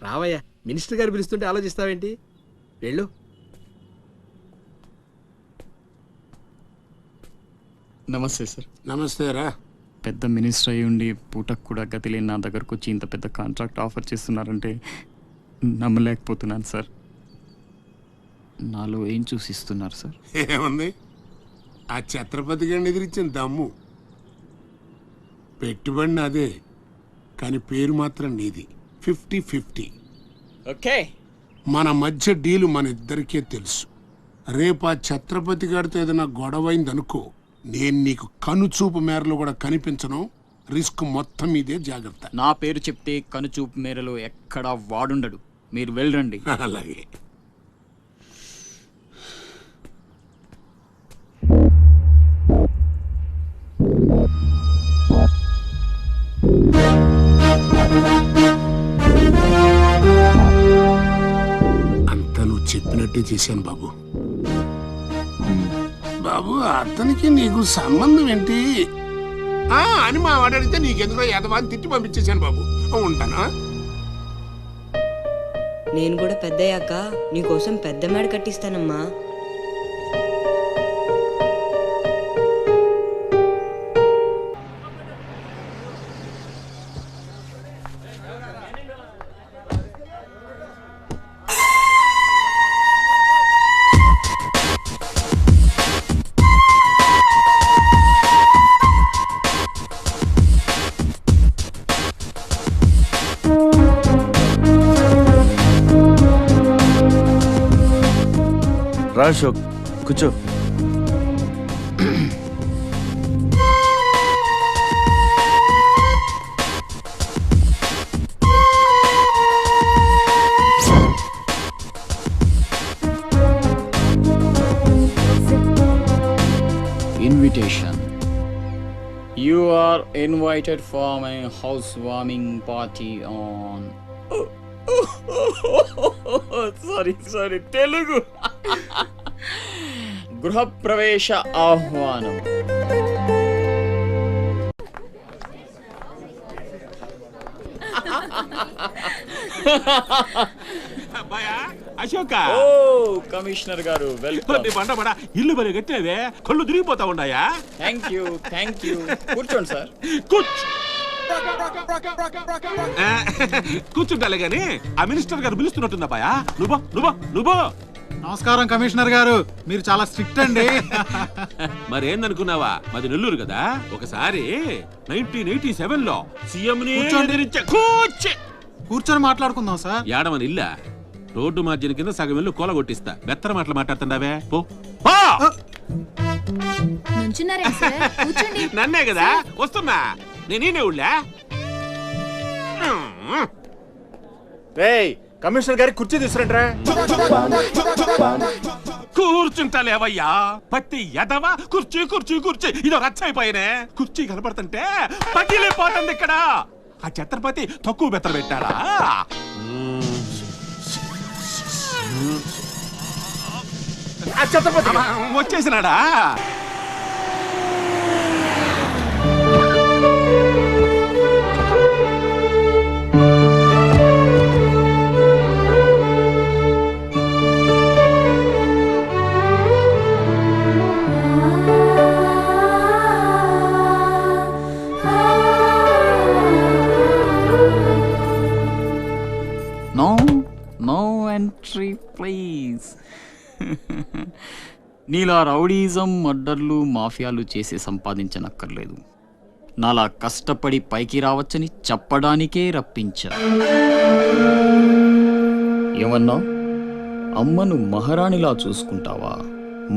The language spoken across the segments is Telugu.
రావయ్యా, మినిస్టర్ గారు పిలుస్తుంటే ఆలోచిస్తావేంటి? వెళ్ళు. నమస్తే సార్. నమస్తే రా. పెద్ద మినిస్టర్ అయి ఉండి పూటకు కూడా గతి లేని నా దగ్గరకు వచ్చి ఇంత పెద్ద కాంట్రాక్ట్ ఆఫర్ చేస్తున్నారంటే నమ్మలేకపోతున్నాను సార్. నాలో ఏం చూసిస్తున్నారు సార్? ఏముంది, ఆ ఛత్రపతి గారిని ఎదిరించిన దమ్ము. పెట్టుబడి అదే, కానీ పేరు మాత్రం నీది. 50-50. ఓకే, మన మధ్య డీలు మన ఇద్దరికే తెలుసు. రేపు ఆ ఛత్రపతి గారితో ఏదైనా గొడవైందనుకో, నేను నీకు కనుచూపు మేరలో కూడా కనిపించను. రిస్క్ మొత్తం ఇదే, జాగ్రత్త. నా పేరు చెప్తే కనుచూపు మేరలో ఎక్కడా వాడుండడు. మీరు వెళ్ళండి. అలాగే. అంతా నువ్వు చెప్పినట్టే చేశాను బాబు. బాబు, అతనికి నీకు సంబంధం ఏంటి అని మా వాడు అడిగితే నీకెందుకో యదవాన్ని తిట్టి పంపించేశాను బాబు. ఉంటానా? నేను కూడా పెద్దయ్యాక నీకోసం పెద్ద మేడ కట్టిస్తానమ్మా. రా అశోక్, కూర్చో. Invitation. You are invited for my housewarming party on. Sorry, Telugu. గృహప్రవేశ ఆహ్వానం. అశోక, ఓ కమిషనర్ గారు, వెల్కమ్. ఇల్లు బలి కట్టినవే, కళ్ళు తిరిగిపోతా ఉన్నాయా? Thank you. కూర్చోండి సార్. కూర్చుంటాలే గాని ఆ మినిస్టర్ గారు పిలుస్తున్నట్టుందా బాయా? నువ్వు నమస్కారం కమిషనర్ గారు, మీరు చాలా స్ట్రిక్ట్ అండి. మరేందనుకున్నావా, మాది నెల్లూరు కదా. ఒకసారి 1987లో సీఎం కూర్చొని మాట్లాడుకుందాం సార్. ఏడమని ఇల్లా రోడ్డు మార్జిన్ కింద సగం ఇల్లు కూలగొట్టిస్తా. బెత్తర మాటలు మాట్లాడుతుండవే, పో. నన్నే కదా వస్తున్నా, నేనే ఊళ్ళా. కమిషనర్ గారికి కుర్చీ తీసుకురండి. కూర్చుంటాలేవయ్యా, పత్తి ఎదవా. కుర్చీ ఇదో రచ్చైపోయినే. కుర్చీ కనపడుతుంటే పగిలిపోతుంది ఇక్కడ. ఆ ఛత్రపతి తక్కువ బెత్తర పెట్టాడా? వచ్చేసినాడా? No entry please. నీలా రౌడీజం, మర్డర్లు, మాఫియాలు చేసి సంపాదించనక్కర్లేదు. నాలా కష్టపడి పైకి రావచ్చని చెప్పడానికే రప్పించా. ఏమన్నా, అమ్మను మహారాణిలా చూసుకుంటావా?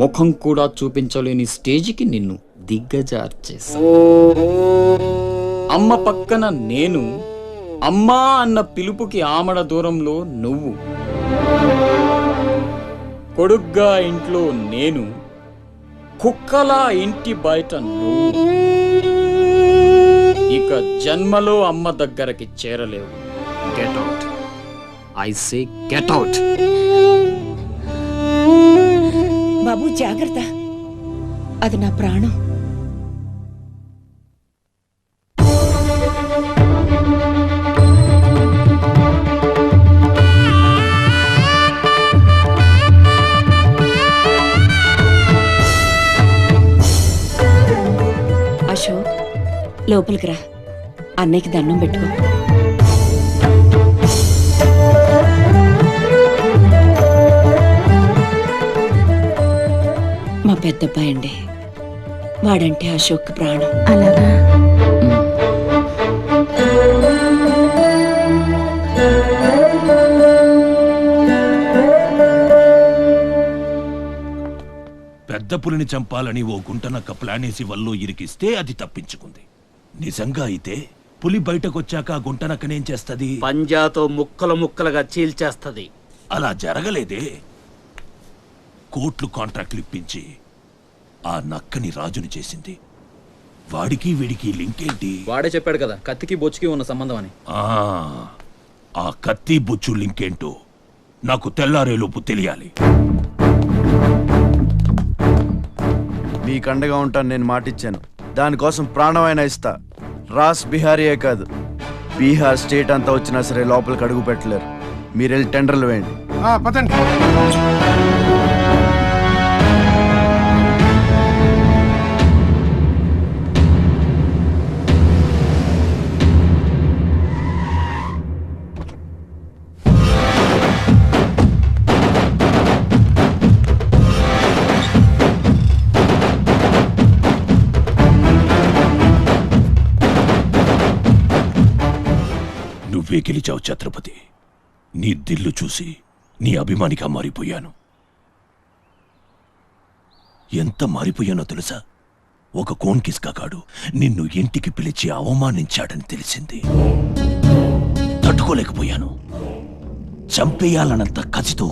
ముఖం కూడా చూపించలేని స్టేజికి నిన్ను దిగ్గజార్చేసా. అమ్మ పక్కన నేను, అమ్మా అన్న పిలుపుకి ఆమడ దూరంలో నువ్వు. కొడుగ్గా ఇంట్లో నేను, కుక్కలా ఇంటి బయట నువ్వు. ఇక జన్మలో అమ్మ దగ్గరకి చేరలేవు. Get out, I say get out. బాబు జాగ్రత్త, అది నా ప్రాణం. లోపలికి రా, అన్నయ్యకి దండం పెట్టుకో. మా పెద్దబ్బాయి అండి, వాడంటే అశోక్ ప్రాణం. అలాగా? పెద్ద పులిని చంపాలని ఓ గుంటనక్క ప్లానేసి వల్లో ఇరికిస్తే అది తప్పించుకుంది. నిజంగా అయితే పులి బయటకొచ్చాక ఆ గుంటనక్కనేం చేస్తది? పంజాతో ముక్కలు ముక్కలుగా చీల్చేస్తది. అలా జరగలేదే. కోట్లు కాంట్రాక్ట్లు ఇప్పించి ఆ నక్కని రాజుని చేసింది. వాడికి వీడికి లింక్ ఏంటి? వాడే చెప్పాడు కదా కత్తికి బొచ్చుకి ఉన్న సంబంధం అని. ఆ కత్తి బొచ్చు లింక్ ఏంటో నాకు తెల్లారేలోపు తెలియాలి. మీకు అండగా ఉంటాను, నేను మాటిచ్చాను. దానికోసం ప్రాణమైనా ఇస్తా. రాస్ బిహారీయే కాదు, బీహార్ స్టేట్ అంతా వచ్చినా సరే లోపలికి అడుగు పెట్టలేరు. మీరు వెళ్ళి టెండర్లు వేయండి. పదండి. నువ్వే గెలిచావు ఛత్రపతి. నీ దిల్లు చూసి నీ అభిమానిగా మారిపోయాను. ఎంత మారిపోయానో తెలుసా? ఒక కోన్ కిస్కాగాడు నిన్ను ఇంటికి పిలిచి అవమానించాడని తెలిసింది. తట్టుకోలేకపోయాను. చంపేయాలన్నంత కసితో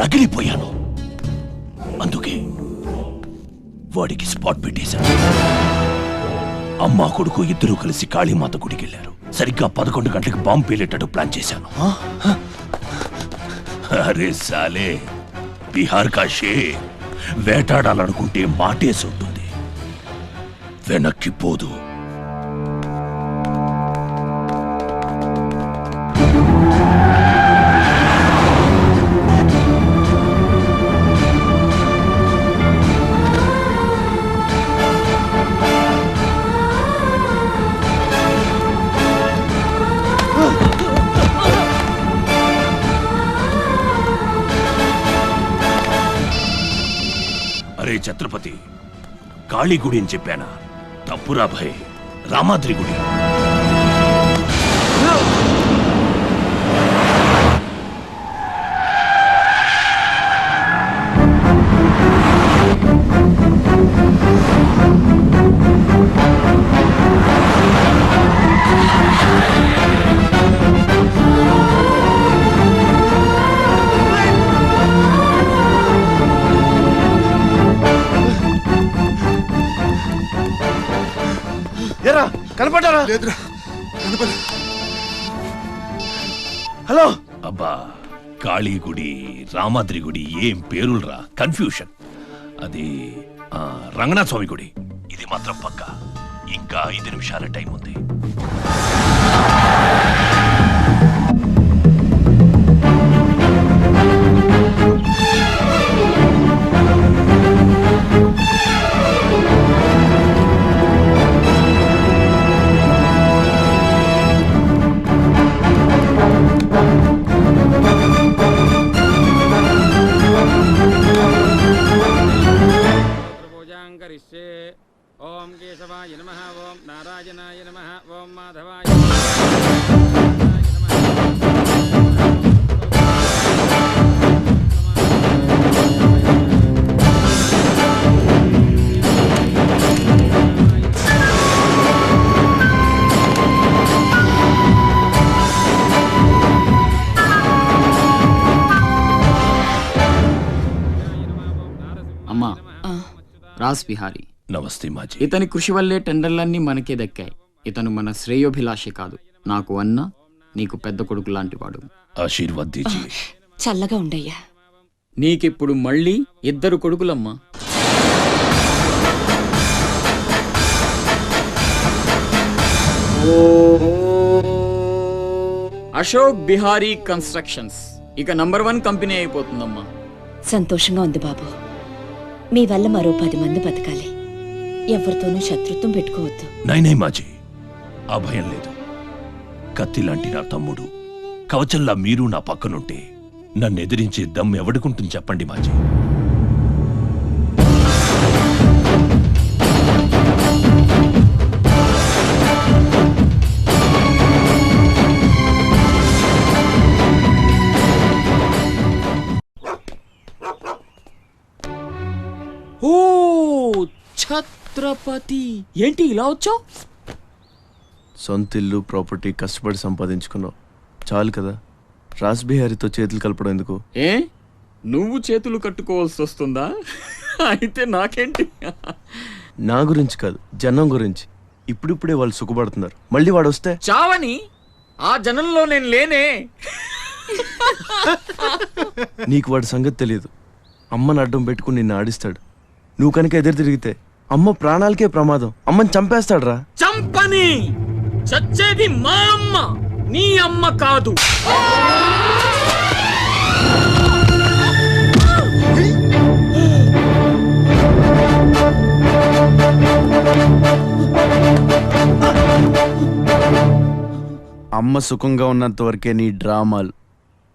రగిలిపోయాను. అందుకే వాడికి స్పాట్ పెట్టేశాను. అమ్మా కొడుకు ఇద్దరూ కలిసి కాళీమాత గుడికి వెళ్ళారు. సరిగ్గా 11 గంటలకు బాంబు పేలేటట్టు ప్లాన్ చేశాను. అరే సాలే, బీహార్ కా షేర్ వేటాడాలనుకుంటే మాటేసి ఉంటుంది, వెనక్కి పోదు. అరే ఛత్రపతి, కాళీ గుడి అని చెప్పానా? తప్పురా భయ్, రామాద్రి గుడి. కనపడ్డారా? లేదురా. హలో. అబ్బా, కాళీ గుడి, రామాద్రి గుడి ఏం పేరులరా, కన్ఫ్యూషన్. అది రంగనాథ స్వామి గుడి. ఇది మాత్రం పక్క. ఇంకా 5 నిమిషాల టైం ఉంది. ఓం కేశవాయ నమః, ఓం నారాయణాయ నమః, ఓం మాధవాయ అమ్మా, రాస్ బిహారీ. నమస్తే మాజీ. ఇతని కృషి వల్లే టెండర్లన్నీ మనకే దక్కాయి. ఇతను మన శ్రేయోభిలాషే కాదు, నాకు అన్న నీకు పెద్ద కొడుకు లాంటివాడు. ఆశీర్వాద్ దీజీ. చల్లగా ఉండయ్యా. నీకిప్పుడు మళ్ళీ 2 కొడుకులమ్మా. అశోక్ బిహారీ కన్స్ట్రక్షన్స్ ఇక నంబర్ 1 కంపెనీ అయిపోతుందమ్మా. సంతోషంగా ఉంది బాబు. మీ వల్ల మరో 10 మంది బతకాలి. ఎవరితోనూ శత్రుత్వం పెట్టుకోవద్దు. నై మాజీ, ఆ భయం లేదు. కత్తి లాంటి నా తమ్ముడు, కవచంలా మీరు నా పక్కనుంటే నన్ను ఎదిరించే దమ్ ఎవడుకుంటుంది చెప్పండి మాజీ. ఓ ఛత్రపతి, ఏంటి ఇలా వచ్చావు? సొంత ఇల్లు ప్రాపర్టీ కష్టపడి సంపాదించుకున్నావు, చాలు కదా. రాస్ బిహారీతో చేతులు కలపడం ఎందుకు? ఏ నువ్వు చేతులు కట్టుకోవాల్సి వస్తుందా? అయితే నాకేంటి? నా గురించి కాదు, జనం గురించి. ఇప్పుడిప్పుడే వాళ్ళు సుఖపడుతున్నారు, మళ్ళీ వాడు వస్తే చావని ఆ జనంలో నేను లేనే. నీకు వాడి సంగతి తెలియదు. అమ్మని అడ్డం పెట్టుకుని నిన్ను ఆడిస్తాడు. నువ్వు కనుక ఎదురు తిరిగితే అమ్మ ప్రాణాలకే ప్రమాదం. అమ్మని చంపేస్తాడు రా. చంపని, చచ్చేది మా అమ్మ, నీ అమ్మ కాదు. అమ్మ సుఖంగా ఉన్నంత వరకే నీ డ్రామాలు.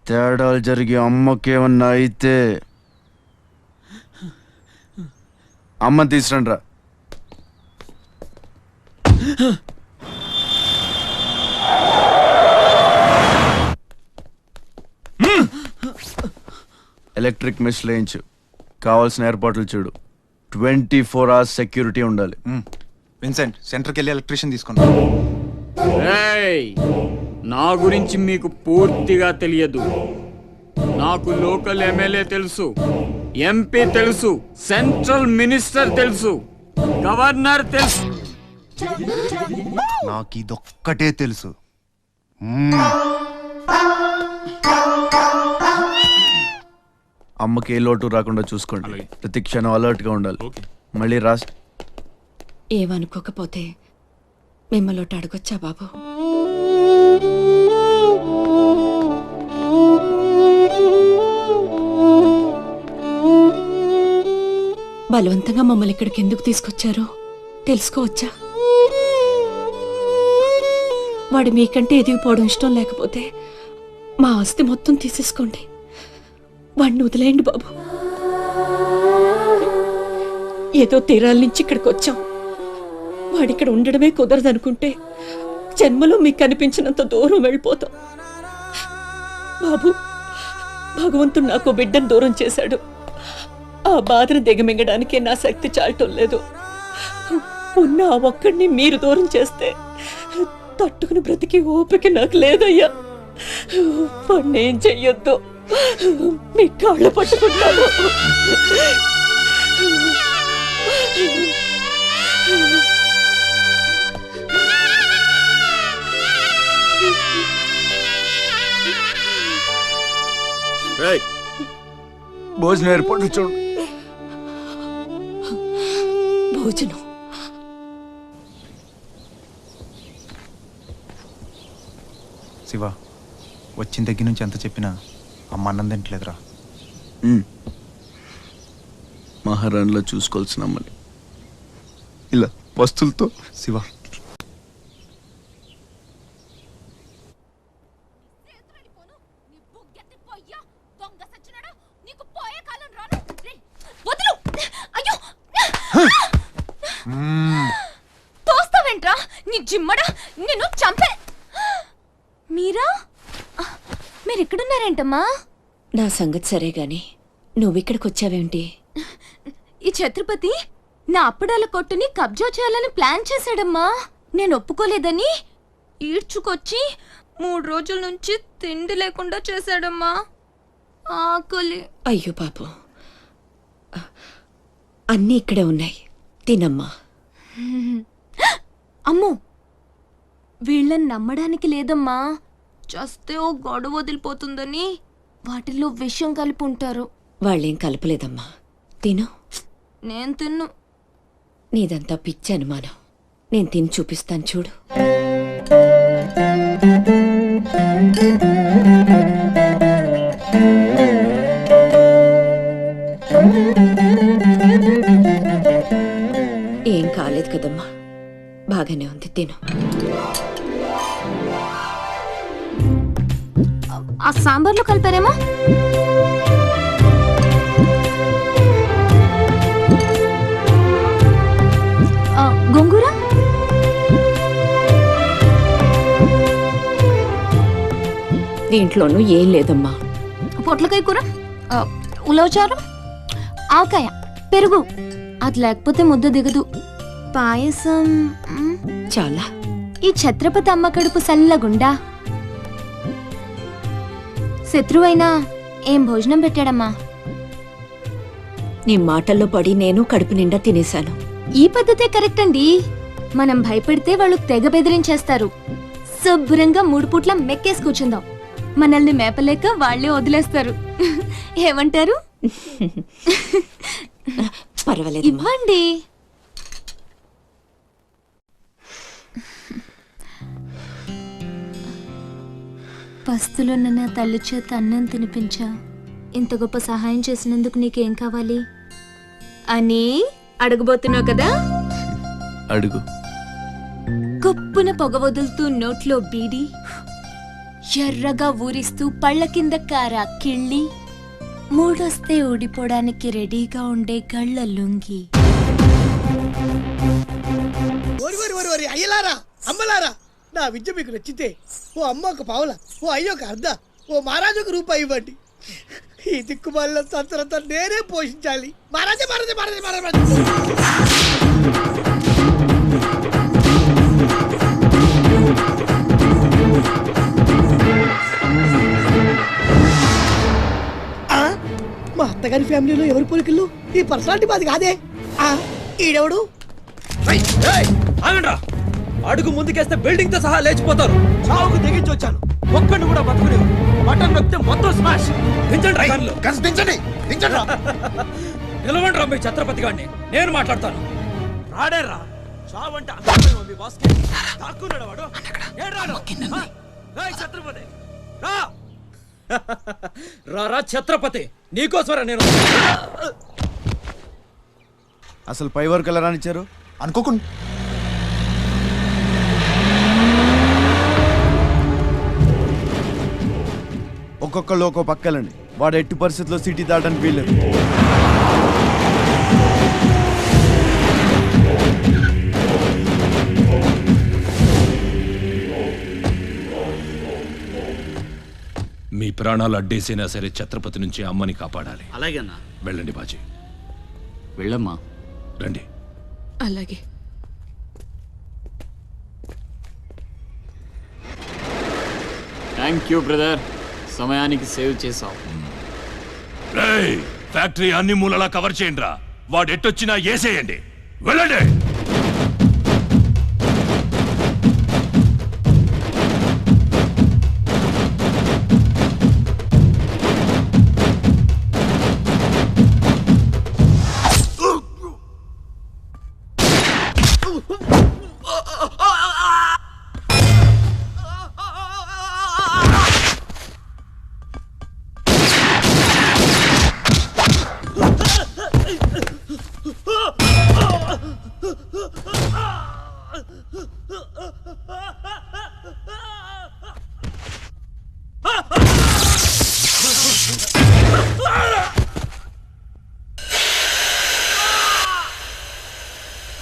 తేడాలు జరిగి అమ్మకేమన్నా అయితే అమ్మని తీసురండి రా. ఎలక్ట్రిక్ మెష్ లేయించు, కావాల్సిన ఏర్పాట్లు చూడు. 24 hours సెక్యూరిటీ ఉండాలి. విన్సెంట్, సెంటర్కి వెళ్ళి ఎలక్ట్రీషియన్ తీసుకున్నా. ఏయ్, నా గురించి మీకు పూర్తిగా తెలియదు. నాకు లోకల్ ఎమ్మెల్యే తెలుసు, ఎంపీ తెలుసు, సెంట్రల్ మినిస్టర్ తెలుసు, గవర్నర్ తెలుసు. నాకు ఇదొక్కటే తెలుసు. అమ్మకి ఏ లోటు రాకుండా చూసుకోండి. ప్రతి క్షణం అలర్ట్ గా ఉండాలి. మళ్ళీ రాస్ ఏమనుకోకపోతే మిమ్మల్ని అడగొచ్చా బాబు? బలవంతంగా మమ్మల్ని ఇక్కడికి ఎందుకు తీసుకొచ్చారో తెలుసుకోవచ్చా? వాడు మీకంటే ఎదిగిపోవడం ఇష్టం లేకపోతే మా ఆస్తి మొత్తం తీసేసుకోండి. వాడిని వదిలేయండి బాబు. ఏదో తీరాల నుంచి ఇక్కడికి వచ్చాం. వాడిక్కడ ఉండడమే కుదరదనుకుంటే జన్మలో మీకు కనిపించినంత దూరం వెళ్ళిపోతాం. బాబు, భగవంతుడు నాకు బిడ్డను దూరం చేశాడు. ఆ బాధను దిగమింగడానికే నా శక్తి చాలటం లేదు. ఉన్న ఆ ఒక్కడిని మీరు దూరం చేస్తే తట్టుకుని బ్రతికి ఓపిక నాకు లేదయ్యా. వాణ్ణేం చెయ్యొద్దు, మీ కాళ్ళు పట్టుకుంటాను. భోజనం ఏర్పాట్లు చూడు. భోజనం శివ, వచ్చిన దగ్గర నుంచి ఎంత చెప్పినా అమ్మ అన్నం తింటలేదురా. మహారాణిలో చూసుకోవాల్సిన అమ్మని ఇలా వస్తువులతో. శివ, తోస్తావేంట్రా నీ జిమ్మడా, నిన్ను చంపే. మీరెక్కడున్నారేంటమ్మా? నా సంగతి సరే గాని నువ్విక్కడికి వచ్చావేంటి? ఈ ఛత్రపతి నా అప్పడాల కొట్టుని కబ్జా చేయాలని ప్లాన్ చేశాడమ్మా. నేను ఒప్పుకోలేదని ఈడ్చుకొచ్చి 3 రోజుల నుంచి తిండి లేకుండా చేశాడమ్మా. ఆకలి. అయ్యో పాపం, అన్నీ ఇక్కడే ఉన్నాయి, తినమ్మా. అమ్మో, వీళ్ళని నమ్మడానికి లేదమ్మా. చస్తే ఓ గొడవ వదిలిపోతుందని వాటిల్లో విషం కలిపి ఉంటారు. వాళ్ళేం కలపలేదమ్మా, తిను. నేను తిన్ను. నీదంతా పిచ్చి అనుమానం. నేను తిని చూపిస్తాను చూడు. ఏం కాలేదు కదమ్మా, బాగానే ఉంది, తిను. ఆ సాంబార్లో కలిపారేమో. గోంగూర, దీంట్లోనూ ఏం లేదమ్మా. పొట్లకాయ కూర, ఉలవచారు, ఆవకాయ, పెరుగు. అది లేకపోతే ముద్ద దిగదు. పాయసం చాలా. ఈ ఛత్రపతి అమ్మ కడుపు సల్లగుండా. శత్రువైనా ఏం భోజనం పెట్టాడమ్మా. నీ మాటల్లో పడి నేను కడుపు నిండా తినేశాను. ఈ పద్ధతే కరెక్ట్ అండి. మనం భయపెడితే వాళ్ళు తెగ బెదిరించేస్తారు. శుభ్రంగా 3 పూట్ల మెక్కేసి కూర్చుందాం. మనల్ని మేపలేక వాళ్లే వదిలేస్తారు. ఏమంటారు? పర్వాలేదు, ఇవ్వండి. పస్తులున్న నా తల్లి చేత అన్నం తినిపించా. ఇంత గొప్ప సహాయం చేసినందుకు నీకేం కావాలి అని అడగబోతున్నావు కదా? అడుగు. కప్పున పొగ వదులుతూ నోట్లో బీడి, ఎర్రగా ఊరిస్తూ పళ్ళ కింద కారా కిళ్ళి, మూడొస్తే ఊడిపోవడానికి రెడీగా ఉండే గళ్ళ లుంగి. అయ్యలారా, అమ్మలారా, నా విద్య మీకు నచ్చితే ఓ అమ్మ ఒక పావుల, ఓ అయ్య ఒక అర్ధ, ఓ మహారాజు ఒక రూపాయి ఇవ్వండి. ఈ దిక్కుమాలిన సంతరంతా నేనే పోషించాలి. మహారాజా మహారాజా మహారాజా మహారాజా. మా అత్తగారి ఫ్యామిలీలో ఎవరి పోలికలు? ఈ పర్సనాలిటీ మాది కాదే. ఈడెవడు? అడుగు ముందుకేస్తే బిల్డింగ్ తో సహా లేచిపోతారు. చావుకు తెగించి వచ్చాను. ఒక్కడిని కూడా బతుకుని బటన్ నొక్కితే మొత్తం స్మాష్. దించండి. నిలవండి రా మీ ఛత్రపతి గారిని, నేను మాట్లాడతాను. రాడేరా చావంటే మీ బాస్ తాక్కున్నాడు వాడు. ఛత్రపతి రా ఛత్రపతి, నీకోసరా నేను. అసలు పై వరకు ఎలా రానిచ్చారు అనుకోకుండా. ఒక్కొక్కళ్ళు ఒక్కో పక్కలండి. వాడు ఎట్టి పరిస్థితుల్లో సిటీ దాటడానికి వీల్లేదు. మీ ప్రాణాలు అడ్డేసినా సరే ఛత్రపతి నుంచి అమ్మని కాపాడాలి. అలాగేనా? వెళ్ళండి బాజీ. వెళ్ళమ్మా. రండి. అలాగే. థ్యాంక్ యూ బ్రదర్, సమయానికి సేవ్ చేసావు. ఫ్యాక్టరీ అన్ని మూలలా కవర్ చేయండి రా. వాడు ఎట్టొచ్చినా ఏసేయండి. వెళ్ళండి.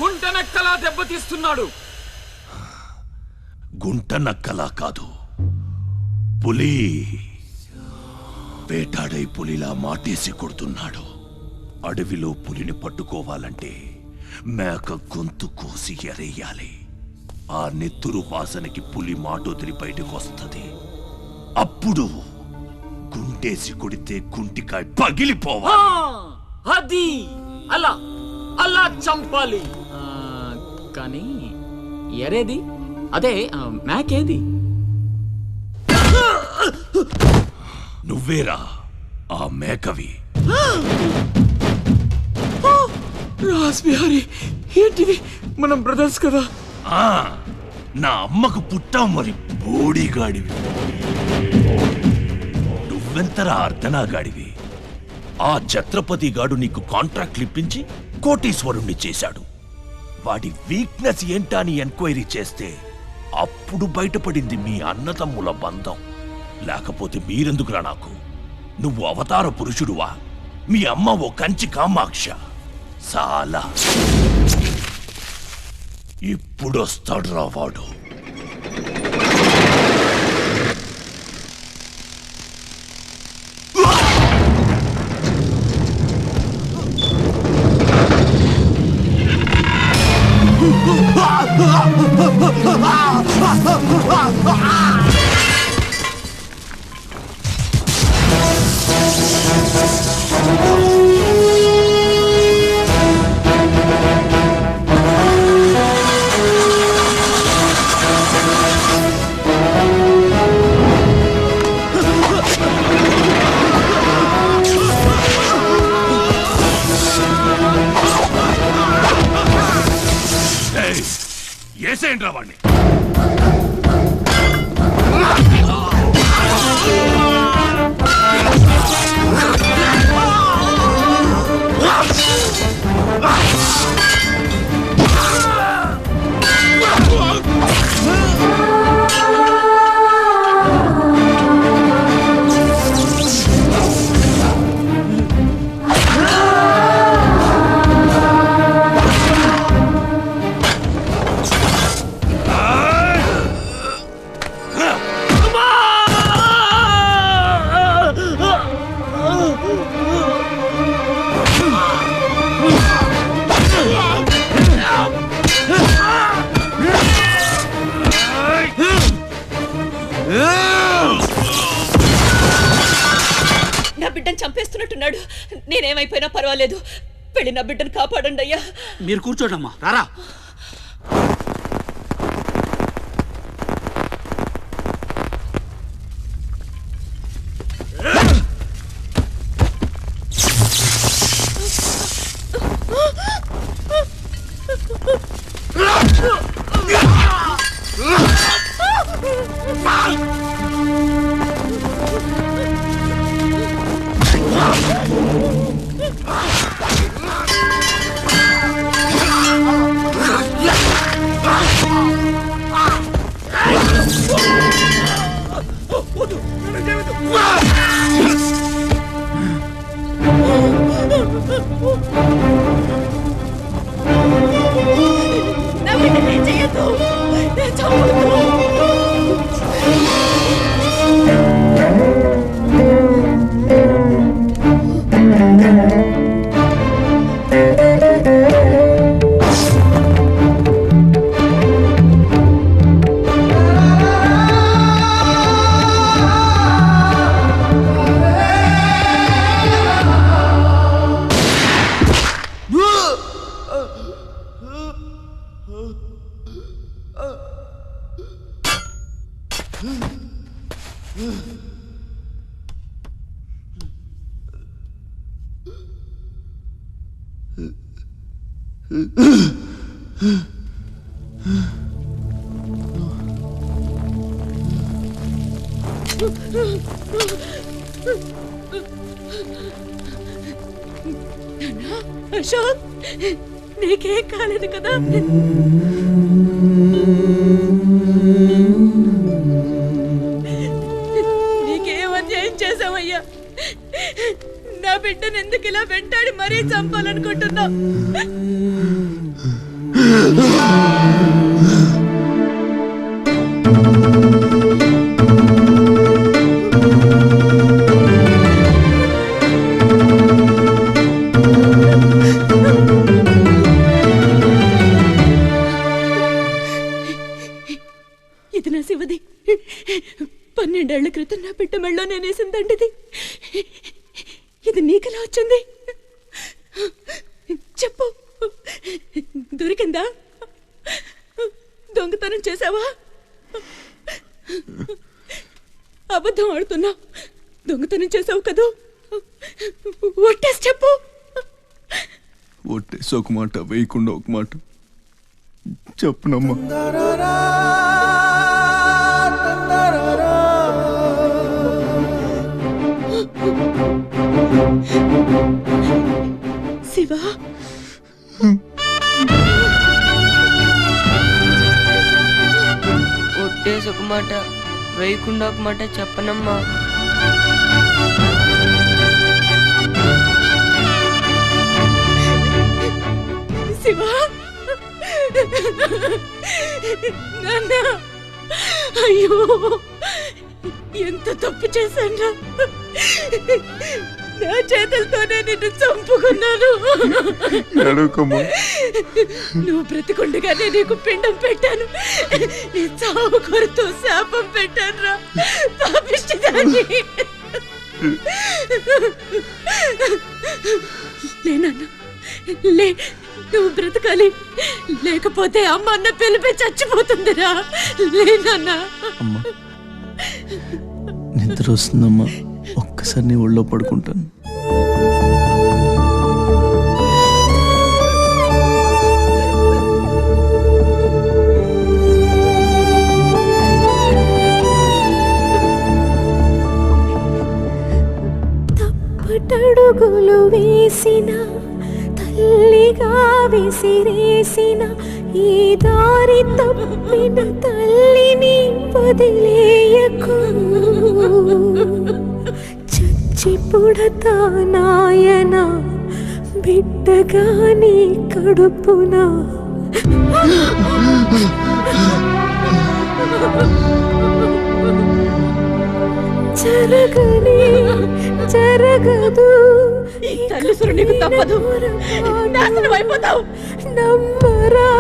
గుంటనక్కలా దెబ్బతీస్తున్నాడు. గుంట నక్కలా కాదు, పులి. వేటాడై పులిలా మాటేసి కొడుతున్నాడు. అడవిలో పులిని పట్టుకోవాలంటే మేక గొంతు కోసి ఎరేయాలి. ఆ నెత్తురు వాసనకి పులి మాటొదిలి బయటకు వస్తుంది. అప్పుడు గుంటేసి కొడితే గుంటికాయ పగిలిపోవాలి. అది అలా అలా చంపాలి. కానీ ఎరేది? అదే మేకేది? నువ్వేరా ఆ మేకవి. రాస్ బిహారీ, ఏంటిది? మనం బ్రదర్స్ కదా. నా అమ్మకు పుట్టాం మరి బోడిగాడివి. నువ్వెంతరా అర్ధనాగాడివి. ఆ ఛత్రపతి గాడు నీకు కాంట్రాక్ట్లు ఇప్పించి కోటీశ్వరుణ్ణి చేశాడు. వాడి వీక్నెస్ ఏంటా అని ఎంక్వైరీ చేస్తే అప్పుడు బయటపడింది మీ అన్నదమ్ముల బంధం. లేకపోతే మీరెందుకురా నాకు? నువ్వు అవతార పురుషుడువా? మీ అమ్మ ఓ కంచి కామాక్ష. చాలా ఇప్పుడొస్తాడురా వాడు. ఏసేంట్రా వాడిని? నా బిడ్డను చంపేస్తున్నట్టున్నాడు. నేనేమైపోయినా పర్వాలేదు, వెళ్ళి నా బిడ్డను కాపాడండి అయ్యా. మీరు కూర్చోటమ్మా, రారా. నా బిడ్డని చెయ్యొద్దు, చంపొద్దు. అశోక్, నీకేం కాలేదు కదా? నీకేం అన్యాయం చేసావయ్యా? నా బిడ్డను ఎందుకు ఇలా వెంటాడి మరీ చంపాలనుకుంటున్నావు? ఇది నా శివది. 12 ఏళ్ల క్రితం నా బిడ్డ మెళ్ళో నేనేసిందండిది. ఇది నీకెలా వచ్చింది? చెప్పు, దొరికిందా? దొంగతనం చేసావా? అబద్ధం ఆడుతున్నావు. దొంగతనం చేసావు కదూ? ఒట్టేసి చెప్పు. ఒట్టేసి ఒక మాట, వేయకుండా ఒక మాట చెప్పునమ్మా. శివ, ఒట్టేసి ఒక మాట, వేయకుండా ఒక మాట చెప్పనమ్మా. శివ నాన్న, అయ్యో ఎంత తప్పు చేశాను. నా చేతులతోనే నిన్ను చంపుకున్నాను. నువ్వు బ్రతికుండగానే నీకు పిండం పెట్టాను. నీ చావు కొరతో శాపం పెట్టాను రా పాపిష్టిదాన్ని. లేనన్నా లే, నువ్వు బ్రతకాలి, లేకపోతే అమ్మ అన్న పిలిపి చచ్చిపోతుందిరా. లేనన్నా. నిద్ర వస్తుందమ్మా, ఒక్కసారి నీ ఒళ్ళో పడుకుంటాను. తప్పటడుగులు వేసిన తల్లిగా విసిరేసిన ఈ దారి తప్పిన తల్లిని వదిలేయకు. చచ్చి పుడతా నాయన బిడ్డగా నీ కడుపున. జరగని జరగదు, తల్లిసురు నీకు తప్పదు, నాశనం అయిపోతావు. నమ్మరా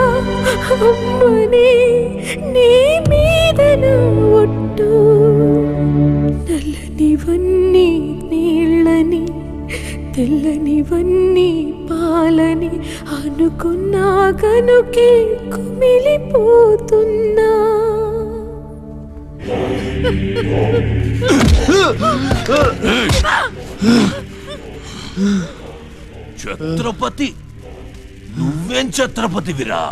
అమ్మని నీ మీదన ఒట్టు. నల్లనివన్నీ నీళ్ళని తెల్లనివన్నీ పాలని అనుకున్నా కనుకే కుమిలిపోతున్నా. ఛత్రపతి, నువ్వేం ఛత్రపతివిరా?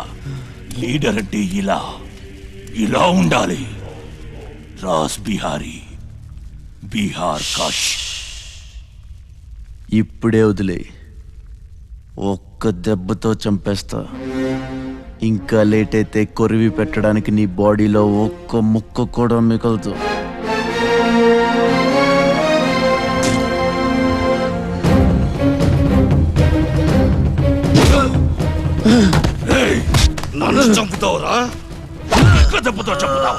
లీడర్ అంటే ఇలా ఇలా ఉండాలి. రాస్ బిహారీ, బీహార్ కాష్. ఇప్పుడే వదిలే, ఒక్క దెబ్బతో చంపేస్తా. ఇంకా లేట్ అయితే కొరివి పెట్టడానికి నీ బాడీలో ఒక్క ముక్క కూడా మిగలదు. నన్ను చంపుతావురా? దెబ్బతో చంపుతావా?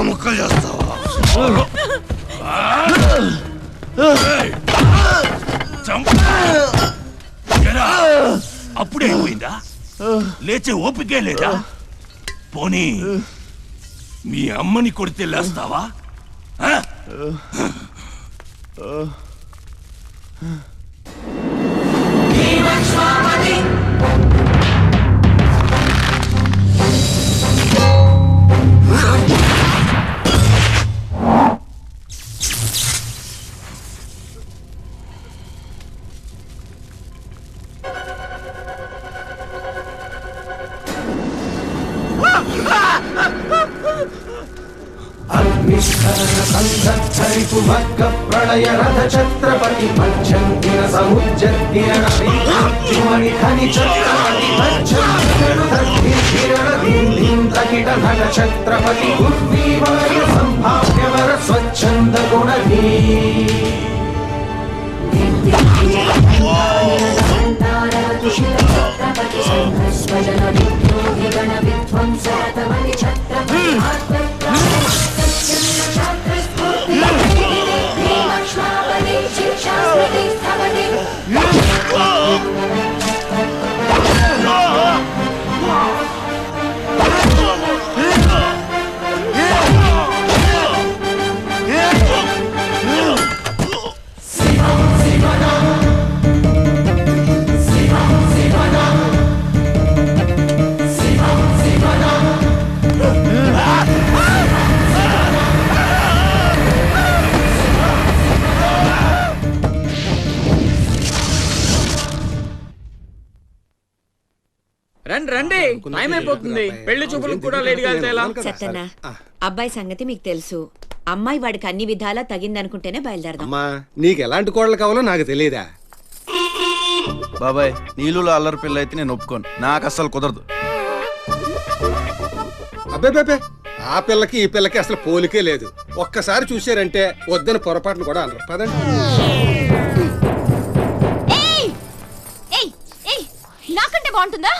ముక్కలు చేస్తావా? అప్పుడే అయిపోయిందా? లేచే ఓపికే లేదా? పోనీ మీ అమ్మని కొడితే లేస్తావా? ప్రళయ రథ ఛత్రపతి మధ్యంతిన సముజ్జత్కిరణ ఛత్రపతి ఉర్వీవాయ సంభావ్యవర స్వచ్ఛంద గుణధీ. రండి రండి, టైం అయిపోతుంది. పెళ్లి చూపులకు కూడా లేట్ గా సత్తన్నా, అబ్బాయి సంగతి మీకు తెలుసు. అమ్మాయి వాడికి అన్ని విధాలా తగిందనుకుంటేనే బయలుదేరదాం. అమ్మా, నీకు ఎలాంటి కోడలు కావాలో నాకు తెలియదా? బాబాయ్, నీళ్ళలో అల్లరి పిల్ల అయితే నేను ఒప్పుకోను. నాకు అస్సలు కుదరదు. అబ్బే ఆ పిల్లకి ఈ పిల్లకి అసలు పోలికే లేదు. ఒక్కసారి చూశారంటే వద్దని పొరపాటును కూడా అనరు. పదండి. నాకంటే బాగుంటుందా?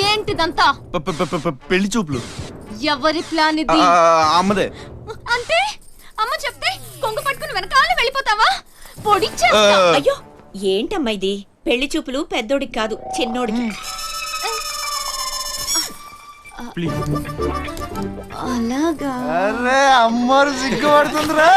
ఏంటిదంతా? పెళ్లి చూపులు. ఎవరి ప్లాన్ ఇది? అమ్మదే. అంటే అమ్మ చెప్తే కొంగు పట్టుకుని వెనకాల వెళ్ళిపోతావా? పొడిచా. అయ్యో ఏంటమ్మా ఇది? పెళ్లి చూపులు పెద్దోడికి కాదు, చిన్నోడికి. అలాగా? అరే అమ్మారు సిగ్గుపడుతుందిరా.